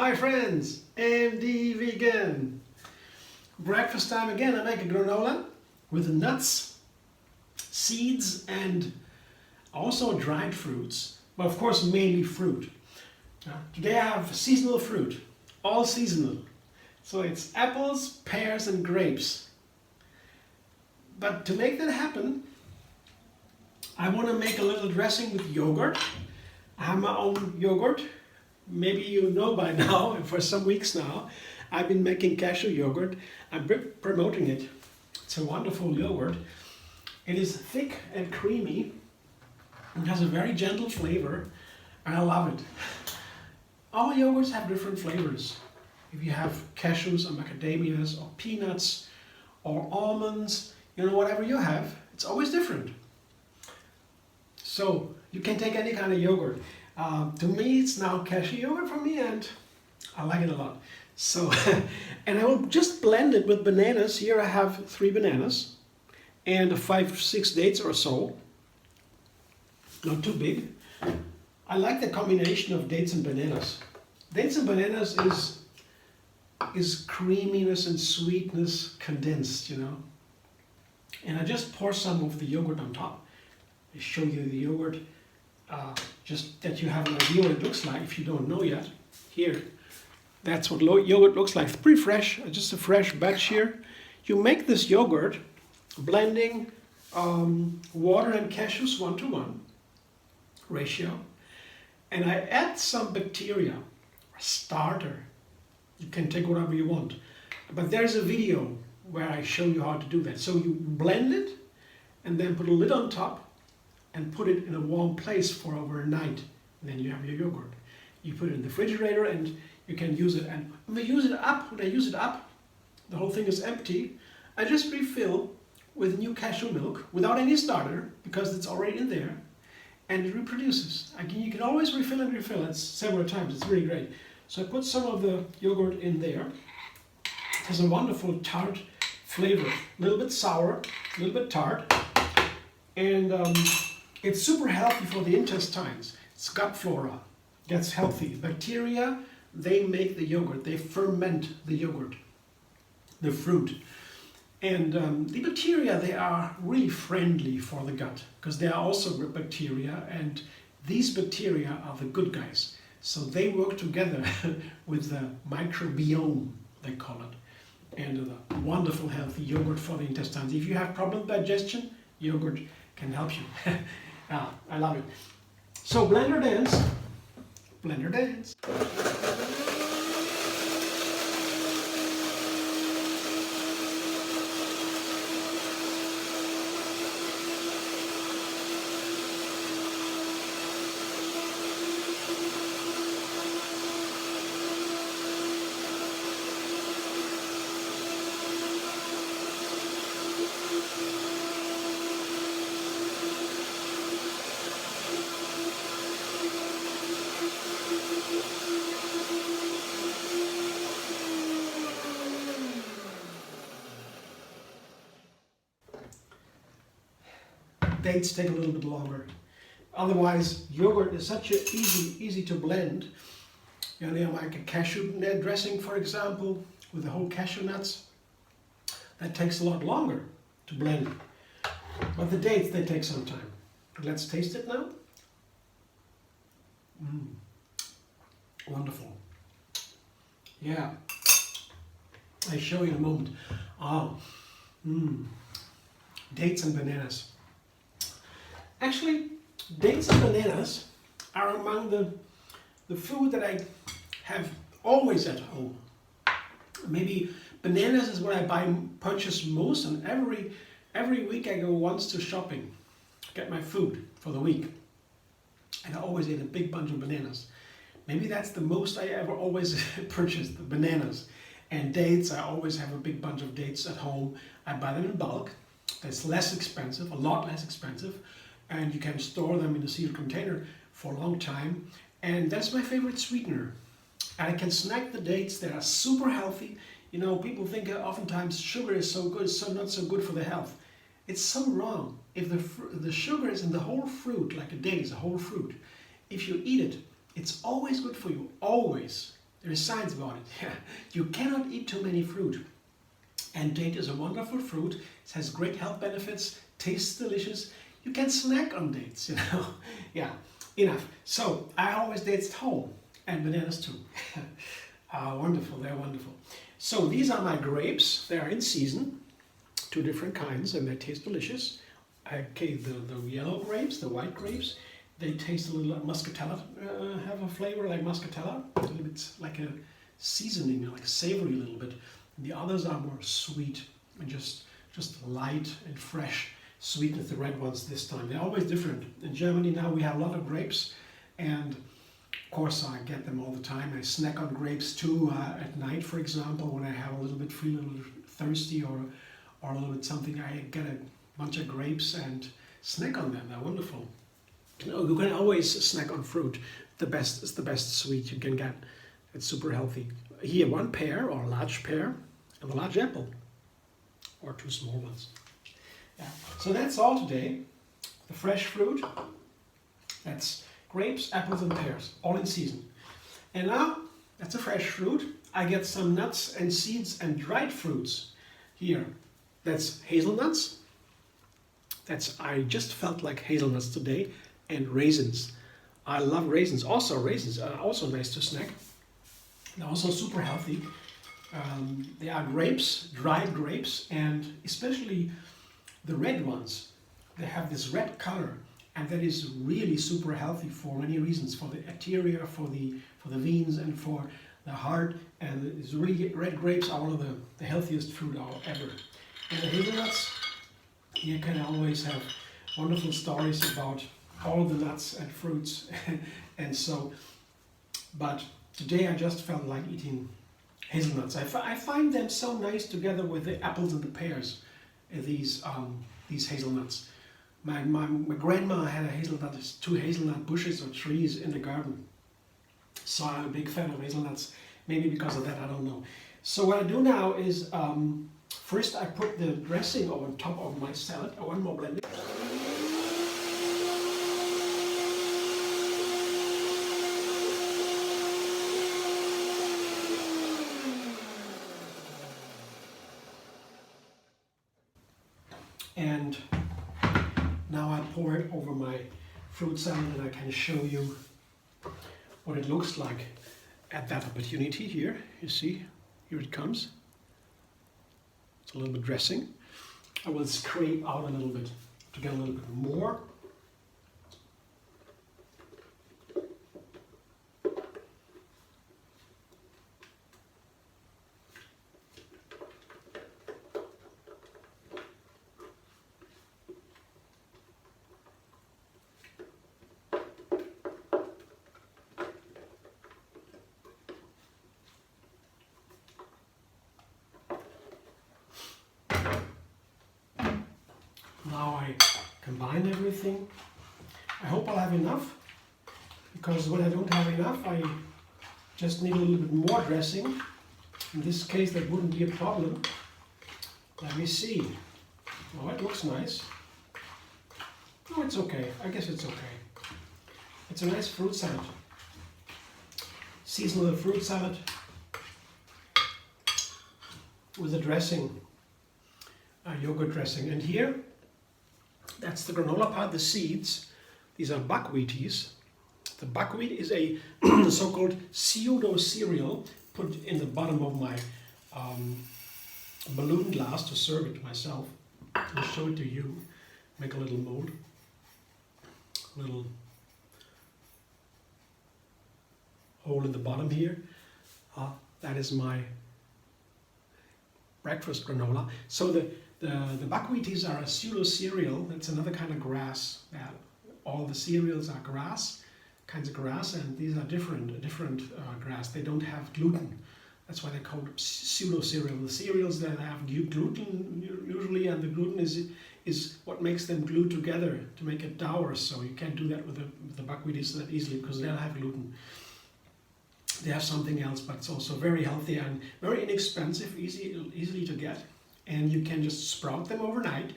Hi friends, MD Vegan. Breakfast time again. I make a granola with nuts, seeds and also dried fruits, but of course mainly fruit. Today I have seasonal fruit, all seasonal. So it's apples, pears and grapes. But to make that happen, I want to make a little dressing with yogurt. I have my own yogurt. Maybe you know by now, for some weeks now, I've been making cashew yogurt. I'm promoting it. It's a wonderful yogurt. It is thick and creamy. It has a very gentle flavor, and I love it. All yogurts have different flavors. If you have cashews or macadamias or peanuts or almonds, whatever you have, it's always different. So you can take any kind of yogurt. To me, it's now cashew yogurt for me, and I like it a lot. So, and I will just blend it with bananas. Here I have 3 bananas and 5 or 6 dates or so. Not too big. I like the combination of dates and bananas. Dates and bananas is creaminess and sweetness condensed, And I just pour some of the yogurt on top. I show you the yogurt. Just that you have an idea what it looks like if you don't know yet. Here, that's what yogurt looks like. It's pretty fresh, just a fresh batch here. You make this yogurt blending water and cashews 1:1 ratio. And I add some bacteria, a starter. You can take whatever you want. But there's a video where I show you how to do that. So you blend it and then put a lid on top and put it in a warm place for overnight. And then you have your yogurt. You put it in the refrigerator and you can use it. And when I use it up, the whole thing is empty. I just refill with new cashew milk without any starter because it's already in there. And it reproduces. You can always refill and refill it several times. It's really great. So I put some of the yogurt in there. It has a wonderful tart flavor. A little bit sour, a little bit tart. And it's super healthy for the intestines. It's gut flora. Gets healthy. Bacteria, they make the yogurt. They ferment the yogurt, the fruit. And the bacteria, they are really friendly for the gut because they are also good bacteria, and these bacteria are the good guys. So they work together with the microbiome, they call it, and the wonderful healthy yogurt for the intestines. If you have problem with digestion, yogurt can help you. I love it. So blender dance, blender dance. Dates take a little bit longer. Otherwise, yogurt is such a easy to blend. Like a cashew dressing, for example, with the whole cashew nuts. That takes a lot longer to blend. But the dates, they take some time. Let's taste it now. Wonderful. Yeah. I show you in a moment. Dates and bananas. Actually, dates and bananas are among the food that I have always at home. Maybe bananas is what I purchase most, and every week I go once to shopping, get my food for the week. And I always eat a big bunch of bananas. Maybe that's the most I ever always purchase, the bananas. And dates, I always have a big bunch of dates at home. I buy them in bulk. That's less expensive, a lot less expensive. And you can store them in a sealed container for a long time. And that's my favorite sweetener. And I can snack the dates. They are super healthy. People think oftentimes sugar is so good, so not so good for the health. It's so wrong. If the sugar is in the whole fruit, like a date is a whole fruit, if you eat it, it's always good for you, always. There is science about it. Yeah. You cannot eat too many fruit. And date is a wonderful fruit. It has great health benefits, tastes delicious. You can snack on dates, you know. Yeah, enough. So I always dates at home, and bananas too. Wonderful, they're wonderful. So these are my grapes. They are in season, 2 different kinds, and they taste delicious. Okay, the yellow grapes, the white grapes, they taste a little like muscatella, have a flavor like muscatella, a little bit like a seasoning, like a savory a little bit. The others are more sweet and just light and fresh. Sweet with the red ones this time. They're always different. In Germany now we have a lot of grapes, and of course I get them all the time. I snack on grapes too at night, for example, when I have a little bit feel a little thirsty or a little bit something. I get a bunch of grapes and snack on them. They're wonderful. You can always snack on fruit. It's the best sweet you can get. It's super healthy. Here, 1 pear or a large pear and a large apple, or 2 small ones. Yeah. So that's all today. The fresh fruit. That's grapes, apples, and pears, all in season. And now that's a fresh fruit. I get some nuts and seeds and dried fruits here. That's hazelnuts. I just felt like hazelnuts today, and raisins. I love raisins. Also, raisins are also nice to snack. They're also super healthy. They are grapes, dried grapes, and especially the red ones. They have this red color, and that is really super healthy for many reasons. For the arteria, for the veins, and for the heart. And it's really, red grapes are one of the healthiest fruit ever. And the hazelnuts, you can always have wonderful stories about all the nuts and fruits. And so, but today I just felt like eating hazelnuts. I find them so nice together with the apples and the pears, these hazelnuts. My grandma had 2 hazelnut bushes or trees in the garden. So I'm a big fan of hazelnuts, maybe because of that, I don't know. So what I do now is, first I put the dressing on top of my salad. One more blend. And now I pour it over my fruit salad, and I can show you what it looks like at that opportunity here. You see, here it comes. It's a little bit dressing. I will scrape out a little bit to get a little bit more. Now I combine everything. I hope I'll have enough, because when I don't have enough, I just need a little bit more dressing. In this case, that wouldn't be a problem. Let me see. Oh, it looks nice. Oh, it's okay. I guess it's okay. It's a nice fruit salad. Seasonal fruit salad with a dressing, a yogurt dressing. And here, that's the granola part, the seeds. These are buckwheaties. The buckwheat is a so-called pseudo cereal put in the bottom of my balloon glass to serve it myself. I'll show it to you. Make a little mold. Little hole in the bottom here. That is my breakfast granola. So the buckwheaties are a pseudo cereal. That's another kind of grass. All the cereals are kinds of grass, and these are different grass. They don't have gluten. That's why they're called pseudo cereal. The cereals that have gluten usually, and the gluten is what makes them glue together to make it dour. So you can't do that with the buckwheaties that easily, because they don't have gluten. They have something else, but it's also very healthy and very inexpensive, easily to get. And you can just sprout them overnight,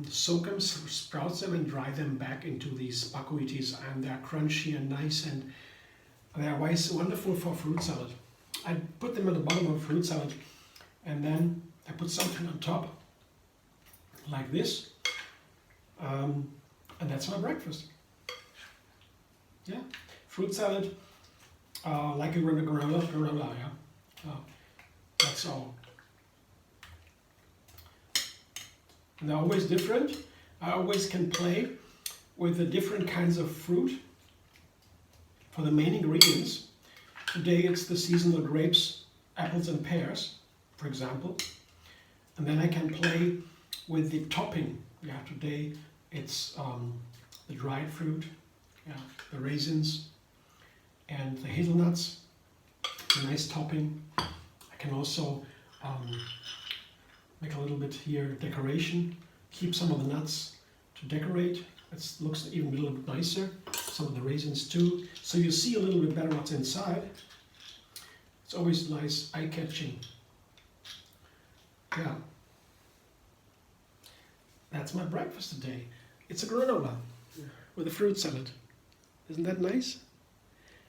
soak them, sprout them, and dry them back into these buckwheaties, and they're crunchy and nice, and They are wonderful for fruit salad. I put them at the bottom of a fruit salad, and then I put something on top, like this, and that's my breakfast. Yeah, fruit salad, like a granola, yeah. That's all. And they're always different. I always can play with the different kinds of fruit for the main ingredients. Today it's the seasonal grapes, apples and pears, for example. And then I can play with the topping. Yeah, today it's the dried fruit, yeah, the raisins and the hazelnuts, a nice topping. I can also make a little bit here decoration, keep some of the nuts to decorate. It looks even a little bit nicer. Some of the raisins too. So you see a little bit better what's inside. It's always nice, eye-catching. Yeah. That's my breakfast today. It's a granola with a fruit salad. Isn't that nice?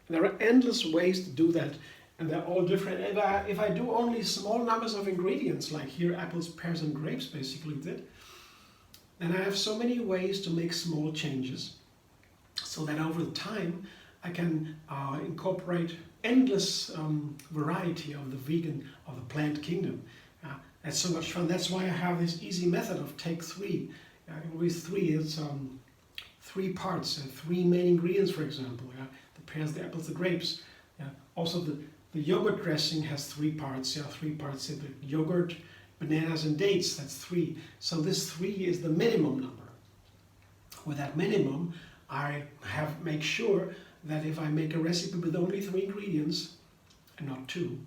And there are endless ways to do that, and they're all different. And if I do only small numbers of ingredients, like here apples, pears and grapes basically did, then I have so many ways to make small changes, so that over time I can incorporate endless variety of the vegan, of the plant kingdom. That's so much fun. That's why I have this easy method of take three. With three, it's 3 parts, 3 main ingredients, for example. The pears, the apples, the grapes. Also, the yogurt dressing has 3 parts. 3 parts: the yogurt, bananas, and dates. That's 3. So this 3 is the minimum number. With that minimum, I make sure that if I make a recipe with only 3 ingredients and not 2,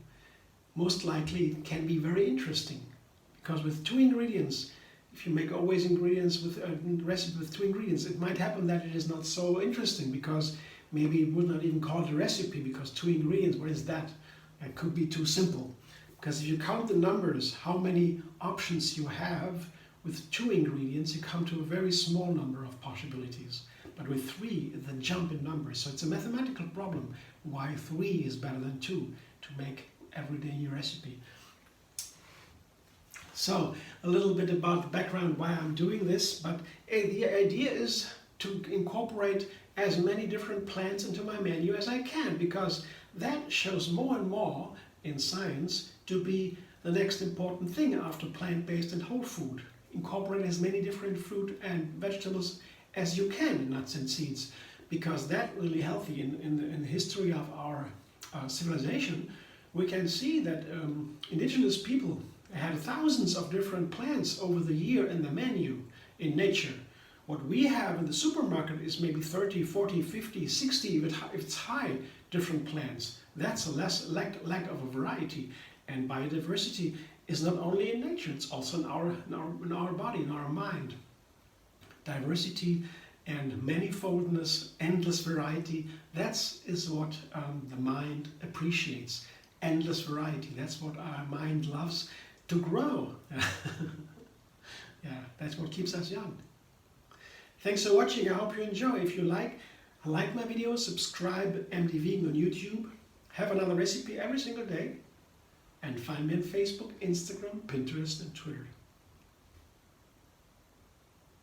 most likely it can be very interesting. Because with 2 ingredients, if you make always ingredients with a recipe with 2 ingredients, it might happen that it is not so interesting, because maybe it would not even call it a recipe, because 2 ingredients, what is that? It could be too simple. Because if you count the numbers, how many options you have with 2 ingredients, you come to a very small number of possibilities. But with 3, it's a jump in numbers. So it's a mathematical problem why 3 is better than 2 to make every day your recipe. So a little bit about the background why I'm doing this, but the idea is to incorporate as many different plants into my menu as I can, because that shows more and more in science to be the next important thing after plant-based and whole food. Incorporate as many different fruit and vegetables as you can, nuts and seeds, because that's really healthy. In the history of our civilization, we can see that indigenous people had thousands of different plants over the year in the menu in nature. What we have in the supermarket is maybe 30, 40, 50, 60, if it's high, different plants. That's a lack of a variety. And biodiversity is not only in nature, it's also in our body, in our mind. Diversity and manifoldness, endless variety, that is what the mind appreciates. Endless variety, that's what our mind loves to grow. Yeah, that's what keeps us young. Thanks for watching. I hope you enjoy. If you like my videos, subscribe MD Vegan on YouTube. Have another recipe every single day. And find me on Facebook, Instagram, Pinterest and Twitter.